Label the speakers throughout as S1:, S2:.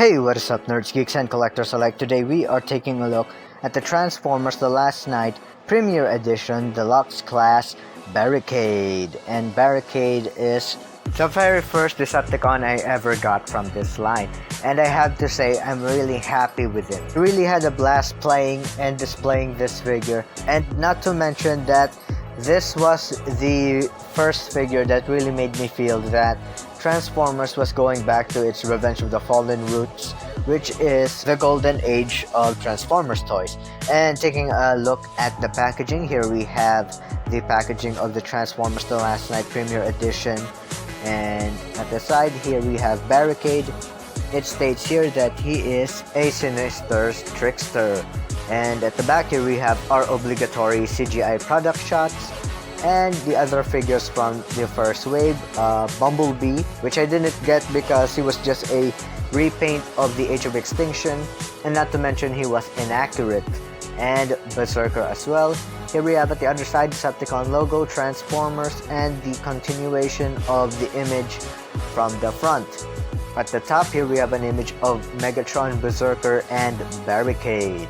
S1: Hey, what is up nerds, geeks, and collectors alike. Today we are taking a look at the Transformers The Last Night Premier Edition Deluxe Class Barricade. And Barricade is the very first Decepticon I ever got from this line. And I have to say, I'm really happy with it. I really had a blast playing and displaying this figure. And not to mention that this was the first figure that really made me feel that Transformers was going back to its Revenge of the Fallen roots, which is the golden age of Transformers toys. And taking a look at the packaging, here we have the packaging of the Transformers The Last Night Premier Edition. And at the side here we have Barricade. It states here that he is a sinister trickster. And at the back here we have our obligatory CGI product shots and the other figures from the first wave. Bumblebee, which I didn't get because he was just a repaint of the Age of Extinction, and not to mention he was inaccurate. And Berserker as well. Here we have at the other side Decepticon logo, Transformers, and the continuation of the image from the front. At the top here we have an image of Megatron, Berserker, and Barricade.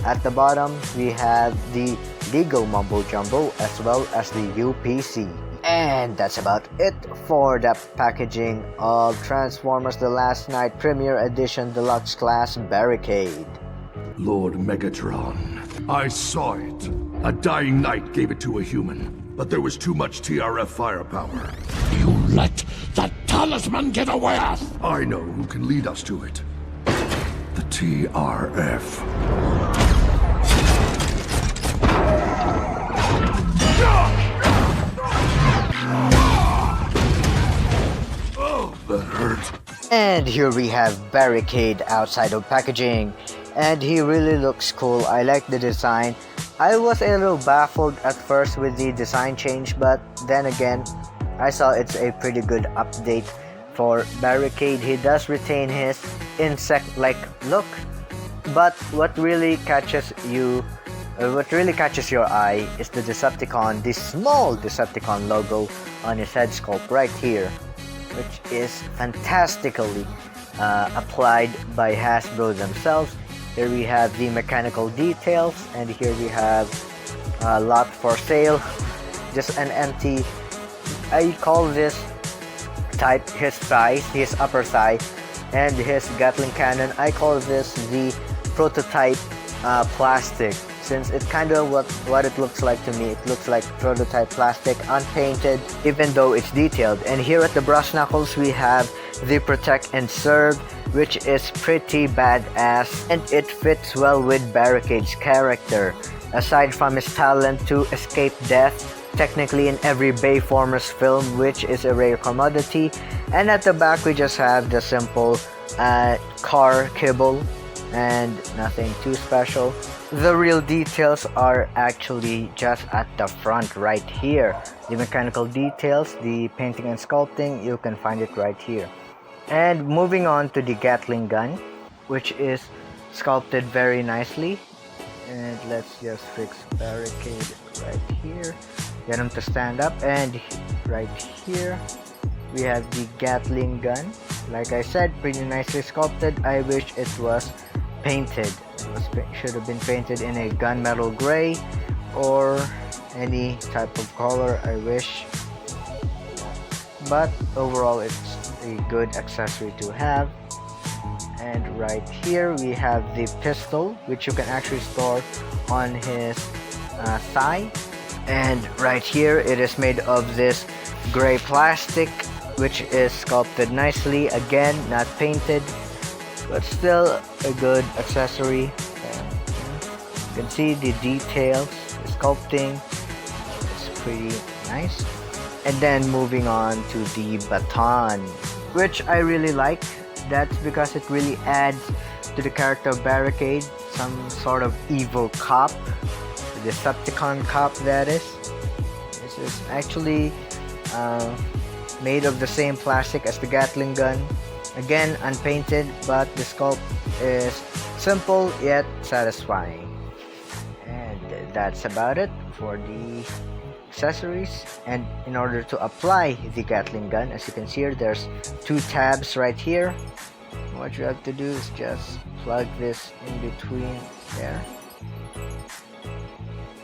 S1: At the bottom we have the Lego Mumbo Jumbo as well as the UPC. And that's about it for the packaging of Transformers The Last Night Premier Edition Deluxe Class Barricade.
S2: Lord Megatron, I saw it. A dying knight gave it to a human, but there was too much TRF firepower.
S3: You let the talisman get away!
S2: I know who can lead us to it. The TRF. Oh, that hurt.
S1: And here we have Barricade outside of packaging. And he really looks cool. I like the design. I was a little baffled at first with the design change, but then again, I saw it's a pretty good update for Barricade. He does retain his insect-like look, but what really catches your eye is the Decepticon, the small Decepticon logo on his head sculpt right here, which is fantastically applied by Hasbro themselves. Here we have the mechanical details, and here we have a lot for sale, just an empty, I call this type his thigh, his upper thigh, and his Gatling cannon. I call this the prototype plastic, since it kind of what it looks like to me. It looks like prototype plastic, unpainted, even though it's detailed. And here at the brass knuckles we have the Protect and Serve, which is pretty badass, and it fits well with Barricade's character. Aside from his talent to escape death, technically in every Bayformers film, which is a rare commodity. And at the back we just have the simple car kibble and nothing too special. The real details are actually just at the front right here. The mechanical details, the painting and sculpting, you can find it right here. And moving on to the Gatling gun, which is sculpted very nicely. And let's just fix Barricade right here, get him to stand up. And right here we have the Gatling gun. Like I said, pretty nicely sculpted. I wish it was painted. Should have been painted in a gunmetal gray or any type of color, I wish. But overall it's a good accessory to have. And right here we have the pistol, which you can actually store on his thigh. And right here it is made of this gray plastic, which is sculpted nicely. Again, not painted, but still a good accessory. You can see the details, the sculpting is pretty nice. And then moving on to the baton, which I really like. That's because it really adds to the character of Barricade, some sort of evil cop, the Decepticon cop that is. This is actually made of the same plastic as the Gatling gun. Again, unpainted, but the sculpt is simple yet satisfying. And that's about it for the accessories. And in order to apply the Gatling gun, as you can see here, there's two tabs right here. what you have to do is just plug this in between there,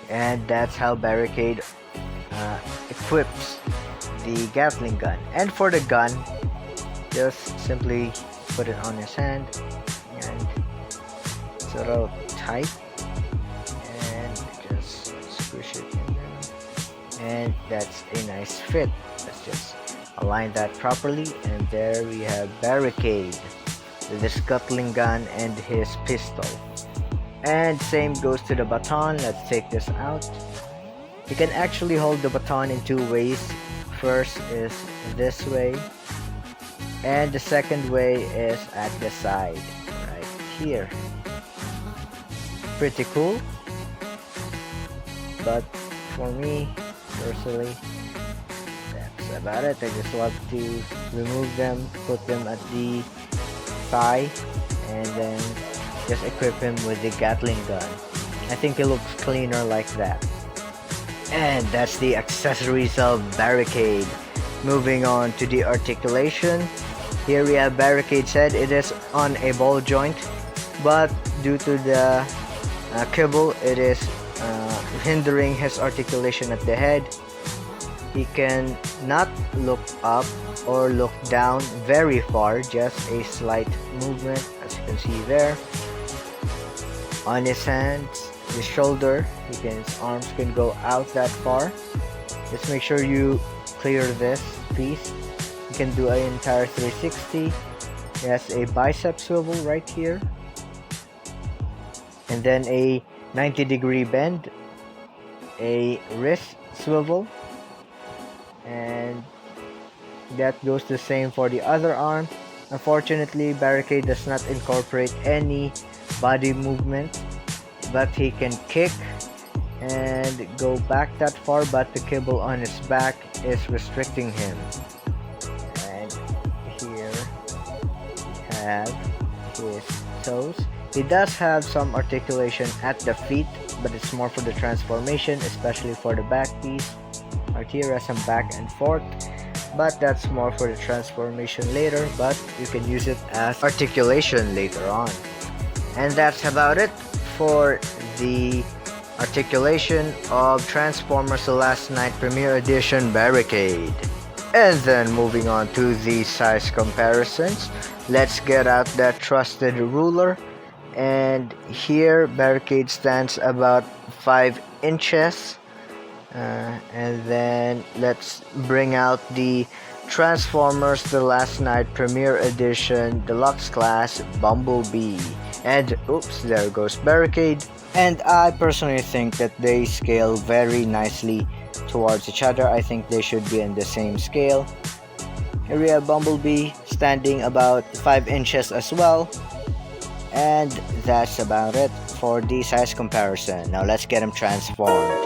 S1: and that's how Barricade equips the Gatling gun. And for the gun, just simply put it on his hand and sort of tight, and just squish it in there, and that's a nice fit. Let's just align that properly, and there we have Barricade with his Gatling gun and his pistol. And same goes to the baton. Let's take this out. You can actually hold the baton in two ways. First is this way, and the second way is at the side right here. Pretty cool, but for me personally, that's about it. I just want to remove them, put them at the thigh, and then just equip him with the Gatling gun. I think it looks cleaner like that. And that's the accessories of Barricade. Moving on to the articulation. Here we have Barricade's head. It is on a ball joint, but due to the kibble, it is hindering his articulation at the head. He can not look up or look down very far, just a slight movement, as you can see there. On his hands, his shoulder, his arms can go out that far. Just make sure you clear this piece. You can do an entire 360. He has a bicep swivel right here, and then a 90-degree bend, a wrist swivel, and that goes the same for the other arm. Unfortunately, Barricade does not incorporate any body movement, but he can kick and go back that far, but the kibble on his back is restricting him. And here we have his toes. He does have some articulation at the feet, but it's more for the transformation, especially for the back piece. Right here has some back and forth, but that's more for the transformation later, but you can use it as articulation later on. And that's about it for the articulation of Transformers The Last Night Premiere Edition Barricade. And then moving on to the size comparisons, let's get out that trusted ruler. And here Barricade stands about 5 inches. And then let's bring out the Transformers The Last Night Premiere Edition Deluxe Class Bumblebee. And oops, there goes Barricade. And I personally think that they scale very nicely towards each other. I think they should be in the same scale. Here we have Bumblebee standing about 5 inches as well. And that's about it for the size comparison. Now let's get him transformed.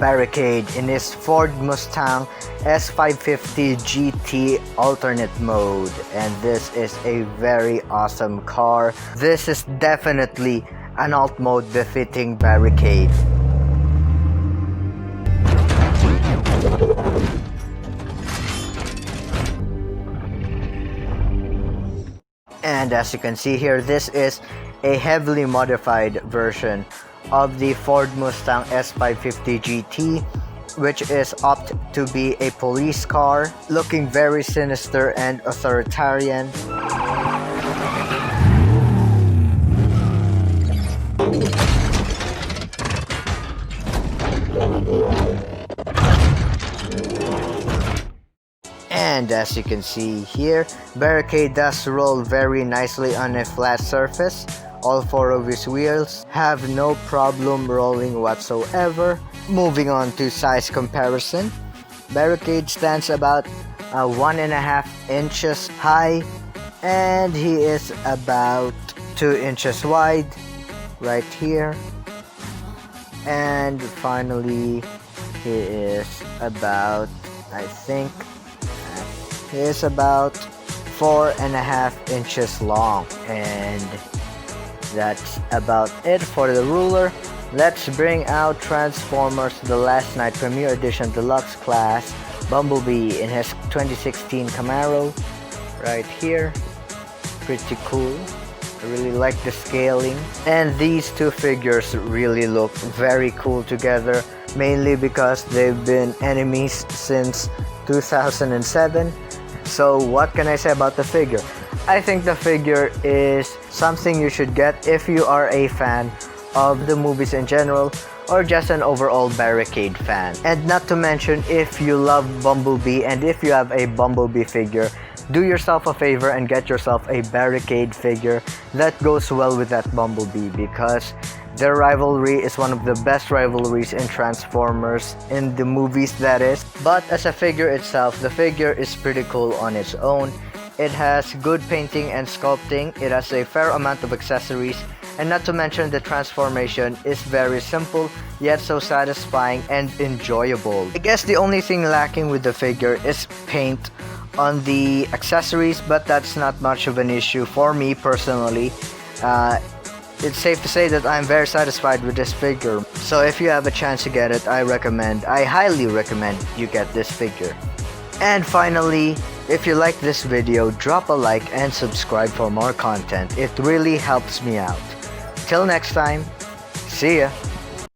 S1: Barricade in his Ford Mustang S550 GT alternate mode, and this is a very awesome car. This is definitely an alt mode befitting Barricade. And as you can see here, this is a heavily modified version of the Ford Mustang S550 GT, which is opted to be a police car, looking very sinister and authoritarian. And as you can see here, Barricade does roll very nicely on a flat surface. All 4 of his wheels have no problem rolling whatsoever. Moving on to size comparison, Barricade stands about 1.5 inches high, and he is about 2 inches wide right here. And finally, he is about, I think, he is about 4.5 inches long. And that's about it for the ruler. Let's bring out Transformers The Last Night Premiere Edition Deluxe class Bumblebee in his 2016 Camaro right here. Pretty cool. I really like the scaling. And these two figures really look very cool together, mainly because they've been enemies since 2007. So what can I say about the figure? I think the figure is something you should get if you are a fan of the movies in general, or just an overall Barricade fan. And not to mention, if you love Bumblebee and if you have a Bumblebee figure, do yourself a favor and get yourself a Barricade figure that goes well with that Bumblebee, because their rivalry is one of the best rivalries in Transformers, in the movies that is. But as a figure itself, the figure is pretty cool on its own. It has good painting and sculpting, it has a fair amount of accessories, and not to mention the transformation is very simple, yet so satisfying and enjoyable. I guess the only thing lacking with the figure is paint on the accessories, but that's not much of an issue for me personally. It's safe to say that I'm very satisfied with this figure. So if you have a chance to get it, I highly recommend you get this figure. And finally, if you like this video, drop a like and subscribe for more content. It really helps me out. Till next time, see ya!